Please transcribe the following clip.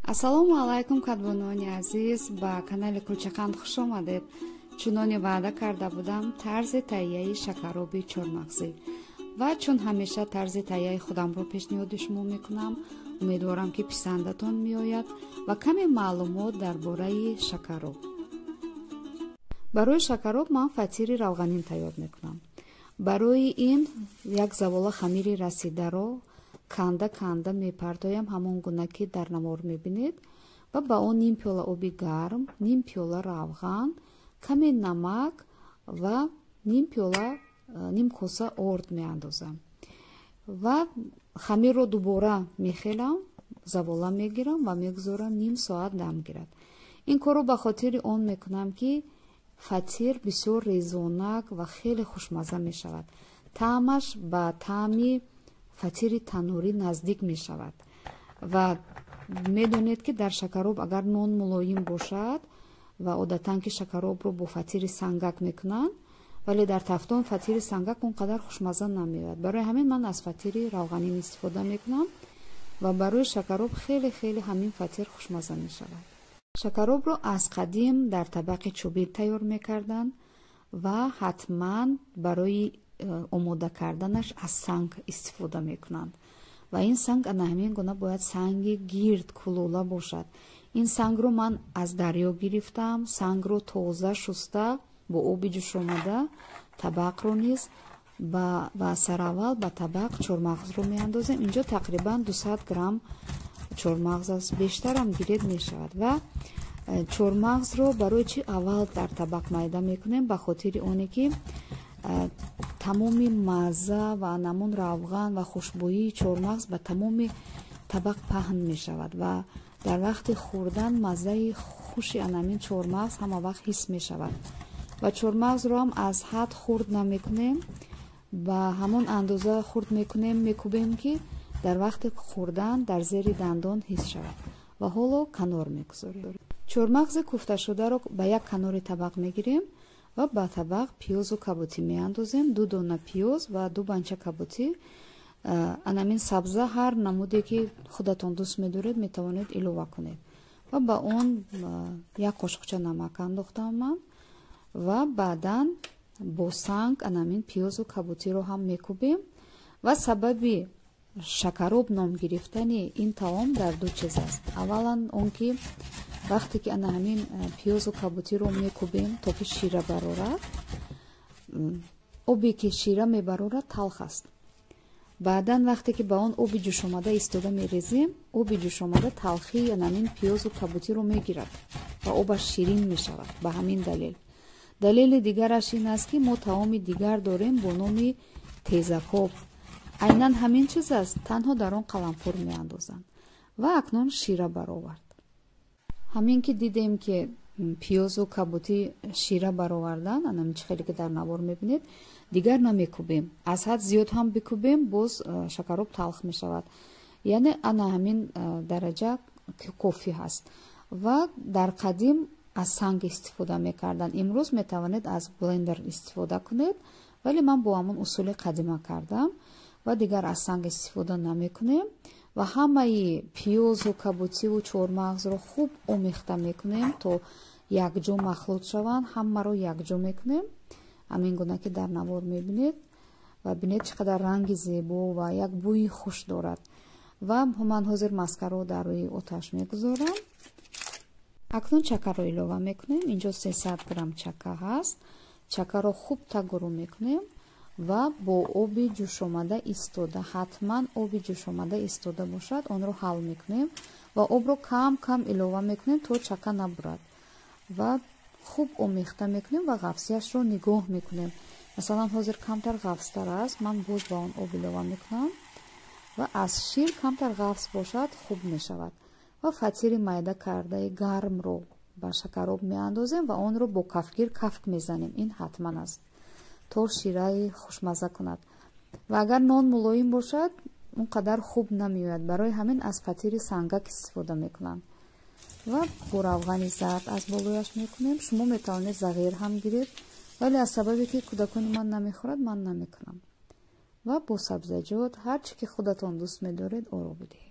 ассалому алайкум кадбонони азиз, ба канали Кӯчақанд хуш омадед. чуноне ваъда карда будам тарзи таҳияи шакароби чормағзӣ ва чун ҳамеша тарзи таҳияи худамро пешниҳоди шумо мекунам, умедворам ки писандатон меояд ва каме маълумот дар бораи шакароб. барои шакароб ман фатири равғанин тайёр мекунам. барои ин як завола хамири расидаро канда мепартоям, ҳамон гуна ки дар намор мебинед, ва ба он ним пиёла оби гарм, ним пиёла равған, каме намак ва ним коса орд меандозам ва хамирро дубора мехелам, завола мегирам ва мегузорам ним соат дам гирад. ин корро ба хотири он мекунам ки фатир бисёр резонак ва хеле хушмазза мешавад. таъмаш ба таъми фатири танӯрӣ наздик мешавад ва медонед ки дар шакароб агар нон мулоим бошад ва одатан ки шакаробро бо фатири сангак мекунанд, вале дар тафтон фатири сангак он қадар хушмазза намеояд. барои ҳамин ман аз фатири равғанин истифода мекунам ва барои шакароб хеле ҳамин фатир хушмазза мешавад. шакаробро аз қадим дар табақи чӯбӣ тайёр мекарданд ва ҳатман барои омода карданаш аз санг истифода мекунанд ва ин санг ана ҳамин гуна бояд санги гирд кулула бошад. ин сангро ман аз дарё гирифтам. сангро тоза шуста бо оби ҷӯшомада, табақро низ ба сараввал ба табақ чормағзро меандозем. инҷо тақрибан 200 грамм чормағз аст, бештарам гиред мешавад. ва чормағзро барои чӣ аввал дар табақ майда мекунем? ба хотири оне ки тамоми мазза ва намун равған ва хушбӯии чормағз ба тамоми табақ паҳн мешавад ва дар вақти хӯрдан маззаи хуши анамин чормағз ҳама вақт ҳис мешавад. ва чормағзро ҳам аз ҳад хурд намекунем, ба ҳамон андоза хурд мекунем, мекубем ки дар вақти хӯрдан дар зери дандон ҳис шавад ва ҳоло канор мегузорем. чормағзи куфташударо ба як канори табақ мегирем ва ба табақ пиёзу кабутӣ меандозем. 2 дона пиёз ва 2 банча кабутӣ. анамин сабза ҳар намуде ки худатон дӯст медоред метавонед илова кунед. ва ба он як қошуқча намак андохтам ман ва баъдан бо санг анамин пиёзу кабутиро ҳам мекубем. ва сабаби шакароб ном гирифтани ин таом дар ду чиз аст. аввалан он ки вақте ки ана ҳамин пиёзу кабутиро мекубем то ки шира барорад, обе ки шира мебарорад талх аст. баъдан вақте ки ба он оби ҷӯшомада истода мерезем, оби ҷӯшомада талхии анамин пиёзу кабутиро мегирад ва обаш ширин мешавад. ба ҳамин далели дигараш ин аст ки мо таоми дигар дорем бо номи тезакоб. айнан ҳамин чиз аст, танҳо дар он қаламфур меандозанд. ва акнун шира баровард. ҳамин ки дидем ки пиёзу кабутӣ шира баровардан, анамин чӣ хеле ки дар навор мебинед, дигар намекубем. аз ҳад зиёд ҳам бикубем, боз шакароб талх мешавад. яъне ана ҳамин дараҷа кофӣ ҳаст. ва дар қадим аз санг истифода мекардан. имрӯз метавонед аз блендер истифода кунед, вале ман бо ҳамон усули қадима кардам ва дигар аз санг истифода намекунем. ва ҳамаи пиёзу кабутиву чормағзро хуб омехта мекунем то якҷо махлут шаванд. ҳамаро якҷо мекунем, ҳамин гуна ки дар навор мебинед ва бинед чӣ қадар ранги зебо ва як бӯи хуш дорад. ва ман ҳозир маскаро дар рӯи оташ мегузорам. акнун чакаро илова мекунем. инҷо 300 грамм чака ҳаст. чакаро хуб тагуру мекунем ва бо оби ҷӯшомада истода, ҳатман оби ҷӯшомада истода бошад, онро ҳал мекунем ва обро кам илова мекунем то чака набурад ва хуб омехта мекунем ва ғафсияшро нигоҳ мекунем. масалан ҳозир камтар ғафстар аст, ман боз ба он об илова мекунам ва аз шир камтар ғафс бошад хуб мешавад. ва фатири майда кардаи гармро ба шакароб меандозем ва онро бо кафгир кафк мезанем. ин ҳатман аст то шираи хушмазза кунад. ва агар нон мулоим бошад он қадар хуб намеояд. барои ҳамин аз фатири сангак истифода мекунам ва бо равғани зард аз болояш мекунем. шумо метавонед зағир ҳам гиред, вале аз сабабе ки кӯдакони ман намехӯрад, ман намекунам. ва бо сабзаҷот ҳар чӣ ки худатон дӯст медоред оро бидеҳед.